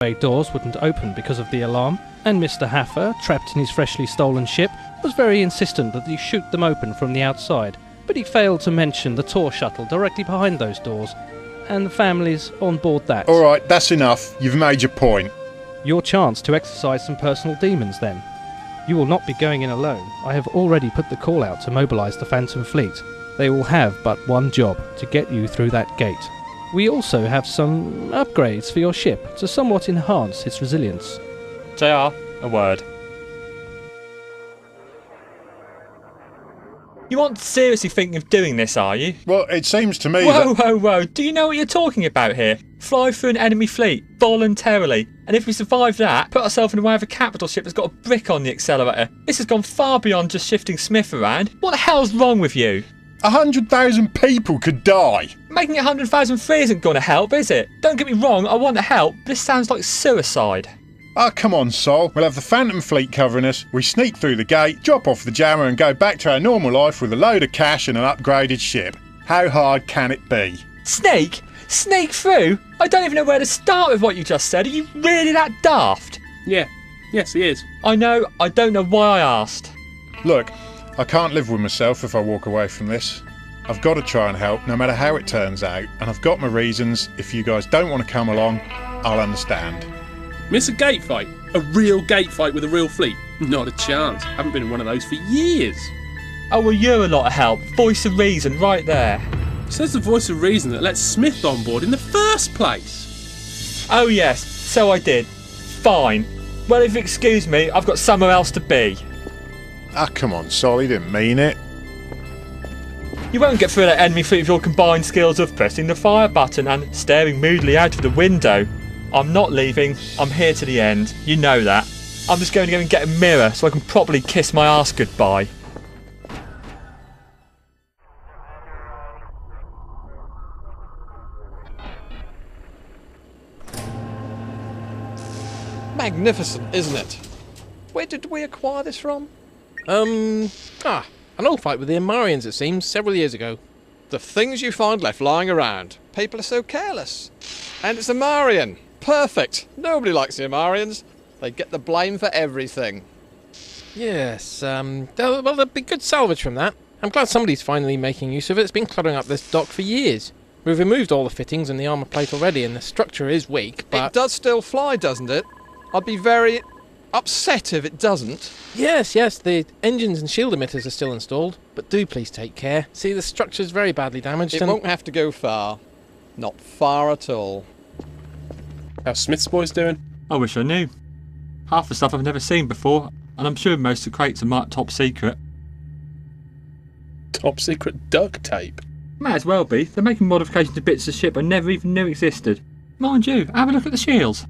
bay doors wouldn't open because of the alarm, and Mr. Haffer, trapped in his freshly stolen ship, was very insistent that he shoot them open from the outside, but he failed to mention the tour shuttle directly behind those doors, and the families on board that. Alright, that's enough. You've made your point. Your chance to exercise some personal demons, then. You will not be going in alone. I have already put the call out to mobilise the Phantom Fleet. They will have but one job, to get you through that gate. We also have some upgrades for your ship to somewhat enhance its resilience. JR, a word. You aren't seriously thinking of doing this, are you? Well, it seems to me Whoa. Do you know what you're talking about here? Fly through an enemy fleet, voluntarily. And if we survive that, put ourselves in the way of a capital ship that's got a brick on the accelerator. This has gone far beyond just shifting Smith around. What the hell's wrong with you? 100,000 people could die. Making it 100,000 free isn't going to help, is it? Don't get me wrong, I want to help, but this sounds like suicide. Oh, come on, Sol. We'll have the Phantom Fleet covering us. We sneak through the gate, drop off the jammer and go back to our normal life with a load of cash and an upgraded ship. How hard can it be? Sneak? Sneak through? I don't even know where to start with what you just said. Are you really that daft? Yeah. Yes, he is. I know. I don't know why I asked. Look, I can't live with myself if I walk away from this. I've got to try and help, no matter how it turns out, and I've got my reasons. If you guys don't want to come along, I'll understand. Miss a gate fight? A real gate fight with a real fleet? Not a chance. Haven't been in one of those for years. Oh, well, you're a lot of help. Voice of reason right there. Says the voice of reason that let Smith on board in the first place. Oh, yes. So I did. Fine. Well, if you excuse me, I've got somewhere else to be. Ah, come on, Sol, he didn't mean it. You won't get through that enemy fleet with your combined skills of pressing the fire button and staring moodily out of the window. I'm not leaving. I'm here to the end. You know that. I'm just going to go and get a mirror so I can properly kiss my ass goodbye. Magnificent, isn't it? Where did we acquire this from? An old fight with the Amarians, it seems, several years ago. The things you find left lying around. People are so careless. And it's Amarian. Perfect. Nobody likes the Amarians. They get the blame for everything. Yes, there'll be good salvage from that. I'm glad somebody's finally making use of it. It's been cluttering up this dock for years. We've removed all the fittings and the armour plate already, and the structure is weak, but... It does still fly, doesn't it? I'd be very upset if it doesn't. Yes, the engines and shield emitters are still installed, but do please take care. See, the structure's very badly damaged. It won't have to go far. Not far at all. How's Smith's boys doing? I wish I knew. Half the stuff I've never seen before, and I'm sure most of the crates are marked top secret. Top secret duct tape? Might as well be. They're making modifications to bits of the ship I never even knew existed. Mind you, have a look at the shields.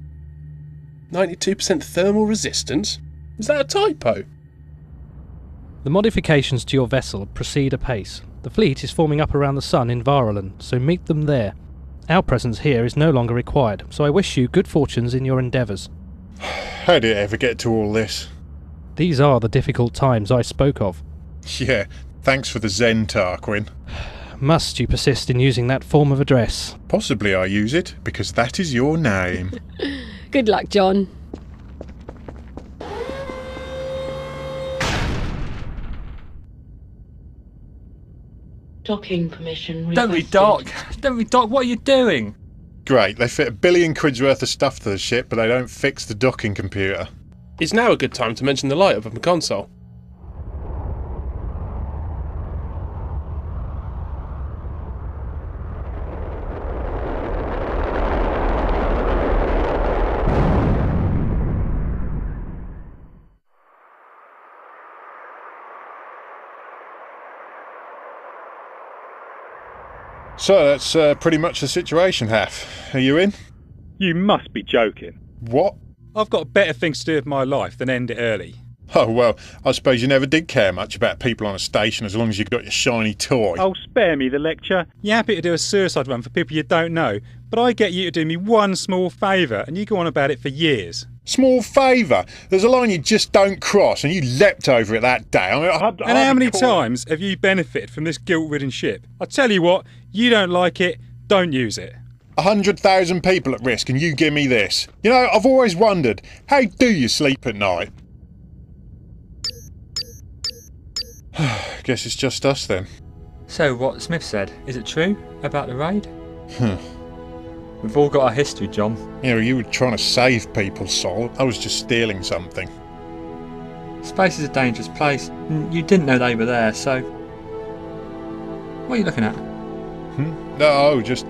92% thermal resistance? Is that a typo? The modifications to your vessel proceed apace. The fleet is forming up around the sun in Varalon, so meet them there. Our presence here is no longer required, so I wish you good fortunes in your endeavours. How did it ever get to all this? These are the difficult times I spoke of. Yeah, thanks for the Zen, Tarquin. Must you persist in using that form of address? Possibly I use it, because that is your name. Good luck, John. Docking permission requested. Don't redock, what are you doing? Great, they fit £1 billion worth of stuff to the ship, but they don't fix the docking computer. Is now a good time to mention the light-up of the console? So that's pretty much the situation, Haf. Are you in? You must be joking. What? I've got better things to do with my life than end it early. Oh, well, I suppose you never did care much about people on a station as long as you got your shiny toy. Oh, spare me the lecture. You're happy to do a suicide run for people you don't know, but I get you to do me one small favour and you go on about it for years. Small favour? There's a line you just don't cross and you leapt over it that day. And how many times have you benefited from this guilt-ridden ship? I tell you what, you don't like it, don't use it. 100,000 people at risk and you give me this. You know, I've always wondered, how do you sleep at night? Guess it's just us then. So, what Smith said, is it true about the raid? We've all got our history, John. You know, you were trying to save people, Sol. I was just stealing something. Space is a dangerous place. You didn't know they were there, so... What are you looking at? No, just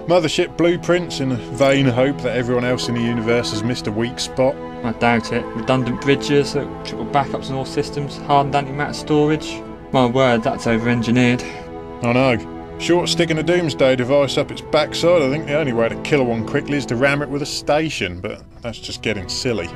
mothership blueprints in a vain hope that everyone else in the universe has missed a weak spot. I doubt it. Redundant bridges, triple backups on all systems, hardened antimatter storage. My word, that's over-engineered. I know. Short sticking a doomsday device up its backside, I think the only way to kill one quickly is to ram it with a station, but that's just getting silly.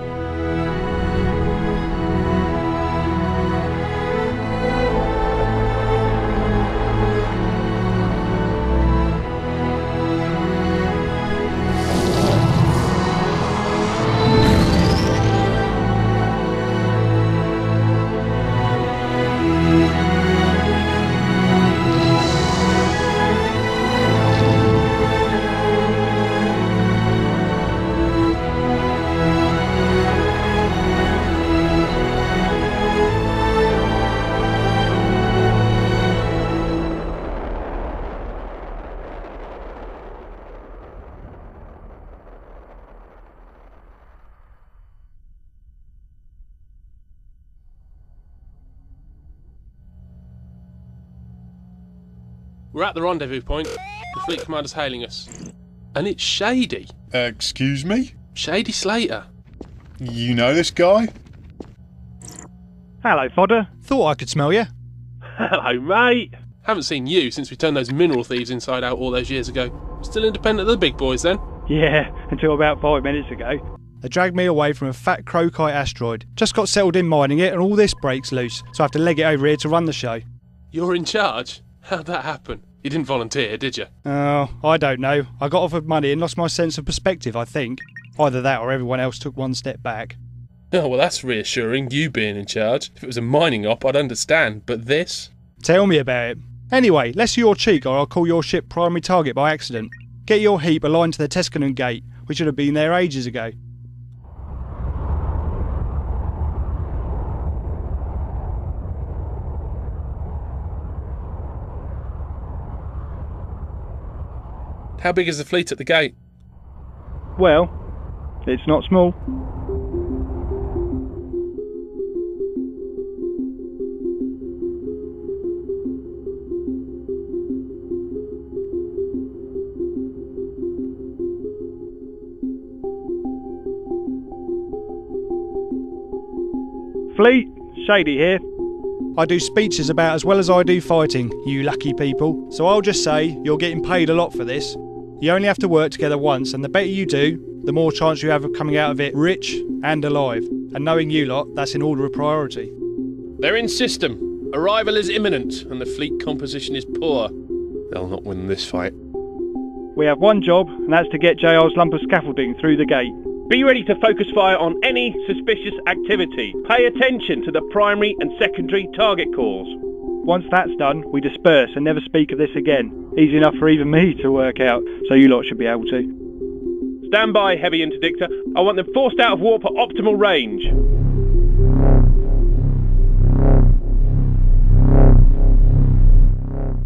We're at the rendezvous point. The fleet commander's hailing us. And it's Shady. Excuse me? Shady Slater. You know this guy? Hello, fodder. Thought I could smell you. Hello, mate. Haven't seen you since we turned those mineral thieves inside out all those years ago. Still independent of the big boys then? Yeah, until about 5 minutes ago. They dragged me away from a fat crocite asteroid. Just got settled in mining it and all this breaks loose, so I have to leg it over here to run the show. You're in charge? How'd that happen? You didn't volunteer, did you? Oh, I don't know. I got offered money and lost my sense of perspective, I think. Either that or everyone else took one step back. Oh, well, that's reassuring, you being in charge. If it was a mining op, I'd understand, but this? Tell me about it. Anyway, less of your cheek or I'll call your ship primary target by accident. Get your heap aligned to the Tuscanon Gate. We should have been there ages ago. How big is the fleet at the gate? Well, it's not small. Fleet, Shady here. I do speeches about as well as I do fighting, you lucky people. So I'll just say, you're getting paid a lot for this. You only have to work together once, and the better you do, the more chance you have of coming out of it rich and alive. And knowing you lot, that's in order of priority. They're in system. Arrival is imminent, and the fleet composition is poor. They'll not win this fight. We have one job, and that's to get JR's lump of scaffolding through the gate. Be ready to focus fire on any suspicious activity. Pay attention to the primary and secondary target calls. Once that's done, we disperse and never speak of this again. Easy enough for even me to work out, so you lot should be able to. Stand by, heavy interdictor. I want them forced out of warp at optimal range.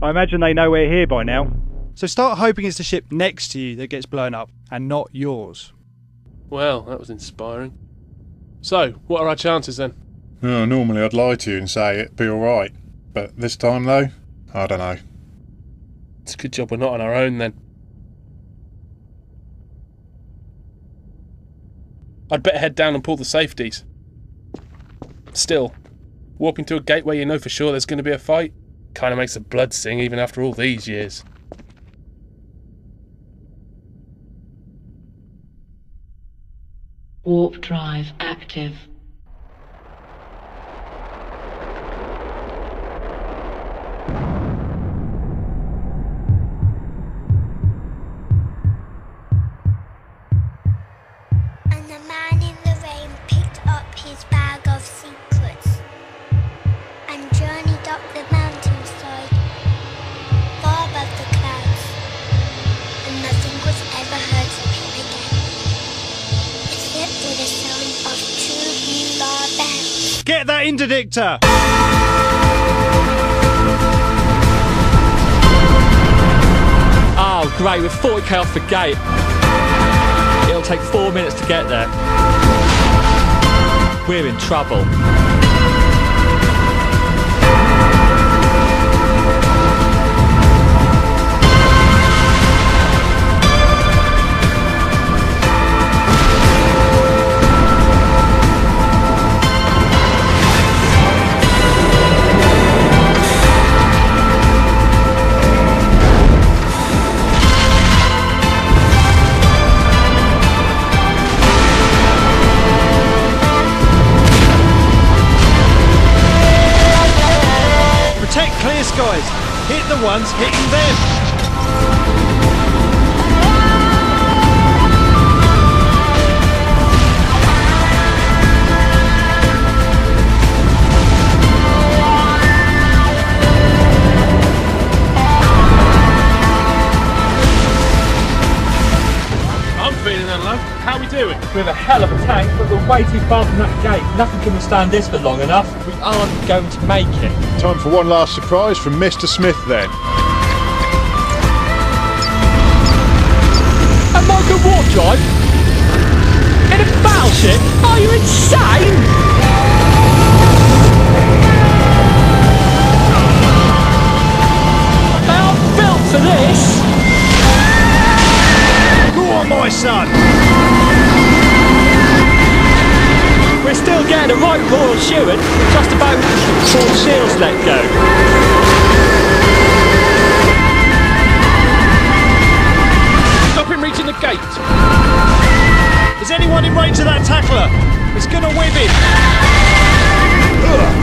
I imagine they know we're here by now. So start hoping it's the ship next to you that gets blown up, and not yours. Well, that was inspiring. So, what are our chances then? Oh, normally I'd lie to you and say it'd be alright. But this time though, I don't know. It's a good job we're not on our own then. I'd better head down and pull the safeties. Still, warping to a gate where you know for sure there's going to be a fight kind of makes the blood sing even after all these years. Warp drive active. And the man in the rain picked up his bag of secrets and journeyed up the mountainside, far above the clouds, and nothing was the sound of true blue law bells. Get that interdictor! Oh, great, we're 40k off the gate. It'll take 4 minutes to get there. We're in trouble. Clear skies. Hit the ones hitting them. I'm feeling unloved. How are we doing? We have a hell of a tank, but we're way too far from that gate. Nothing can withstand this for long enough. We aren't going to make it. Time for one last surprise from Mr. Smith then. A motor warp drive? In a battleship? Are you insane? They aren't built for this! Go on, my son! We're still getting a right royal shoeing, just about 4 shields let go. Stop him reaching the gate. Is anyone in range of that tackler? It's gonna whip him.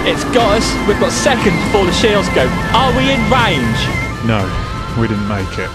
It's got us. We've got seconds before the shields go. Are we in range? No, we didn't make it.